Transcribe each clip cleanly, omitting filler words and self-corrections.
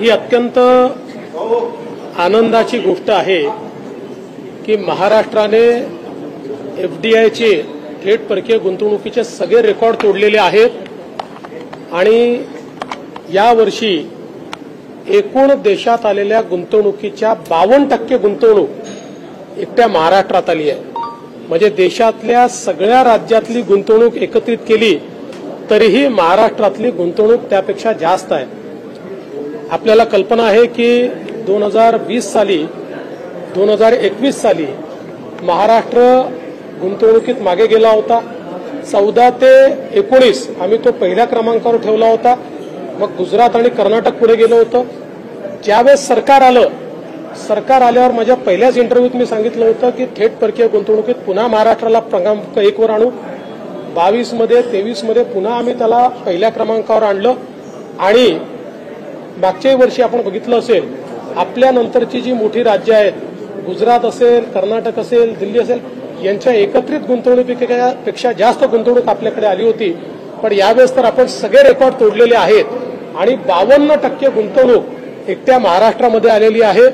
ही अत्यंत आनंदाची गोष्ट आहे की महाराष्ट्राने एफडीआयचे थेट परकीय गुंतवणुकीचे सगळे रेकॉर्ड तोडलेले आहेत आणि यावर्षी एकूण देशात आलेल्या गुंतवणुकीच्या 52% गुंतवणूक एकट्या महाराष्ट्रात आली आहे। म्हणजे देशातल्या सगळ्या राज्यातली गुंतवणूक एकत्रित केली तरीही महाराष्ट्रातली गुंतवणूक त्यापेक्षा जास्त आहे। आपल्याला कल्पना आहे की 2020 साली 2021 साली महाराष्ट्र गुंतवणुकीत मागे गेला होता। 14 ते 19 आम्ही तो पहिल्या क्रमांकावर ठेवला होता। मग गुजरात आणि कर्नाटक पुढे गेलो होतं। ज्यावेळेस सरकार आल्यावर माझ्या पहिल्याच इंटरव्ह्यूत मी सांगितलं होतं की थेट परकीय गुंतवणुकीत पुन्हा महाराष्ट्राला क्रमांक 1 वर आणू। 22 मध्ये 23 मध्ये पुन्हा आम्ही त्याला पहिल्या क्रमांकावर आणलं आणि मागच्याही वर्षी आपण बघितलं असेल आपल्या नंतरची जी मोठी राज्य आहेत गुजरात असेल, कर्नाटक असेल, दिल्ली असेल यांच्या एकत्रित गुंतवणुकीपेक्षा जास्त गुंतवणूक आपल्याकडे आली होती। पण यावेळेस तर आपण सगळे रेकॉर्ड तोडलेले आहेत आणि 52% गुंतवणूक एकट्या महाराष्ट्रामध्ये आलेली आहे।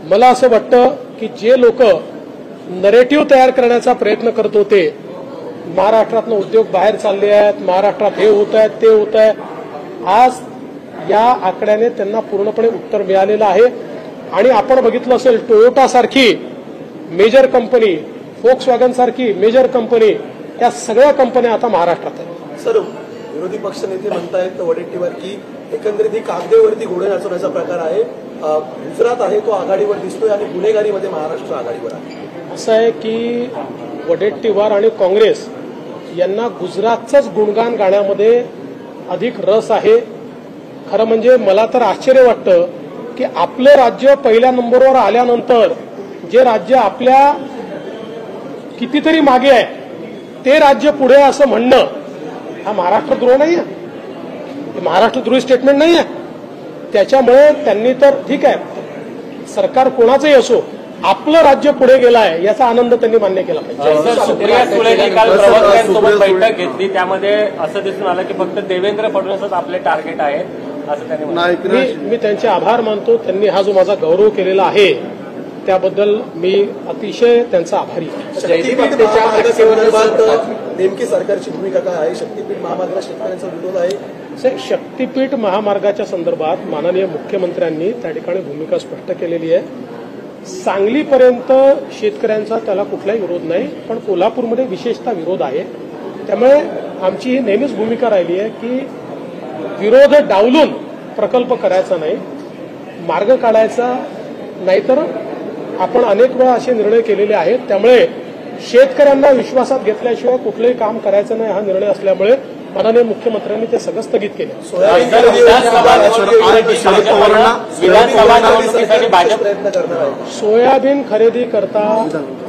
मला असं वाटतं की जे लोक नरेटिव्ह तयार करण्याचा प्रयत्न करत होते महाराष्ट्रातनं उद्योग बाहेर चालले आहेत, महाराष्ट्रात हे होत आहे ते होत आहे, आज या आकड्याने त्यांना पूर्णपणे उत्तर मिळालेलं आहे। आणि आपण बघितलं असेल टोयोटा सारखी मेजर कंपनी, फोक्सवॅगन सारखी मेजर कंपनी या सगळ्या कंपन्या आता महाराष्ट्रात आहेत। सर, विरोधी पक्षनेते म्हणतायत वडेट्टीवार की एकंदरीत ही कागदेवरती घोडे नाचवण्याचा प्रकार आहे। गुजरात आहे तो आघाडीवर दिसतोय आणि गुन्हेगारीमध्ये महाराष्ट्र आघाडीवर आहे। असं आहे की वडेट्टीवार आणि काँग्रेस यांना गुजरातचंच गुणगान गाण्यामध्ये अधिक रस आहे। खरं म्हणजे मला तर आश्चर्य वाटतं की आपलं राज्य पहिल्या नंबरवर आल्यानंतर जे राज्य आपल्या कितीतरी मागे आहे ते राज्य पुढे असं म्हणणं हा महाराष्ट्रद्रोह नाही आहे, महाराष्ट्रद्रोही स्टेटमेंट नाही आहे। त्याच्यामुळे त्यांनी तर ठीक आहे सरकार कोणाचंही असो आपलं राज्य पुढे गेलं आहे याचा आनंद त्यांनी मान्य केला पाहिजे। सुप्रिया सुळेंनी काल प्रवक्त्यांसोबत बैठक घेतली त्यामध्ये असं दिसून आलं की फक्त देवेंद्र फडणवीसच आपले टार्गेट आहेत असं त्यांनी म्हटलं। मी त्यांचे आभार मानतो। त्यांनी हा जो माझा गौरव केलेला आहे त्याबद्दल मी अतिशय त्यांचा आभारी आहे। शक्तीपीठ महामार्गासंदर्भात नेमकी सरकारची भूमिका काय आहे? शक्तीपीठ महामार्गाला शेतकऱ्यांचा विरोध आहे। शक्तीपीठ महामार्गाच्या संदर्भात माननीय मुख्यमंत्र्यांनी त्या ठिकाणी भूमिका स्पष्ट केलेली आहे। सांगलीपर्यंत शेतकऱ्यांचा त्याला कुठलाही विरोध नाही, पण कोल्हापूरमध्ये विशेषतः विरोध आहे। त्यामुळे आमची ही नेहमीच भूमिका राहिली आहे की विरोध डावलून प्रकल्प करायचा नाही, मार्ग काढायचा, नाहीतर आपण अनेक वेळा असे निर्णय केलेले आहेत। त्यामुळे शेतकऱ्यांना विश्वासात घेतल्याशिवाय कुठलंही काम करायचं नाही हा निर्णय असल्यामुळे माननीय मुख्यमंत्र्यांनी ते सगळं स्थगित केलं। सोयाबीन खरेदी करता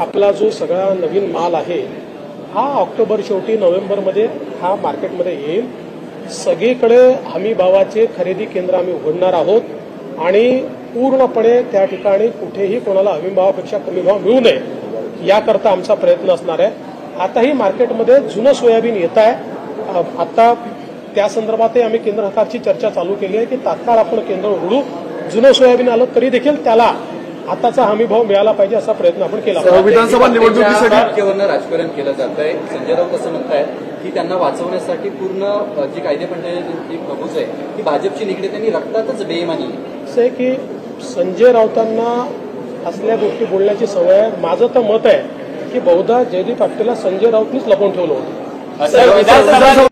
आपला जो सगळा नवीन माल आहे हा ऑक्टोबर शेवटी नोव्हेंबरमध्ये हा मार्केटमध्ये येईल। सगळीकडे हमी भावाचे खरेदी केंद्र आम्ही उघडणार आहोत आणि पूर्णपणे त्या ठिकाणी कुठेही कोणाला हमी भावापेक्षा कमी भाव मिळू नये याकरता आमचा प्रयत्न असणार आहे। आताही मार्केटमध्ये जुनं सोयाबीन येत आहे। आता त्या संदर्भातही आम्ही केंद्र सरकारची चर्चा चालू केली आहे की तात्काळ आपण केंद्र उघडू, जुनं सोयाबीन आलं तरी देखील त्याला आताचा हमी भाव मिळाला पाहिजे असा प्रयत्न आपण केला। विधानसभा निवडणुकीसाठी राजकारण केलं जात आहे। संजय राऊत असं म्हणतायत की त्यांना वाचवण्यासाठी पूर्ण जी कायदेमंडळाची प्रपोज आहे ती भाजपची निगडी त्यांनी रक्तातच बेईमानी असं आहे की संजय राऊतांना असल्या गोष्टी बोलण्याची सवय आहे। माझं तर मत आहे की बहुधा जयदीप आपटेला संजय राऊतनीच लपवून ठेवलं होतं।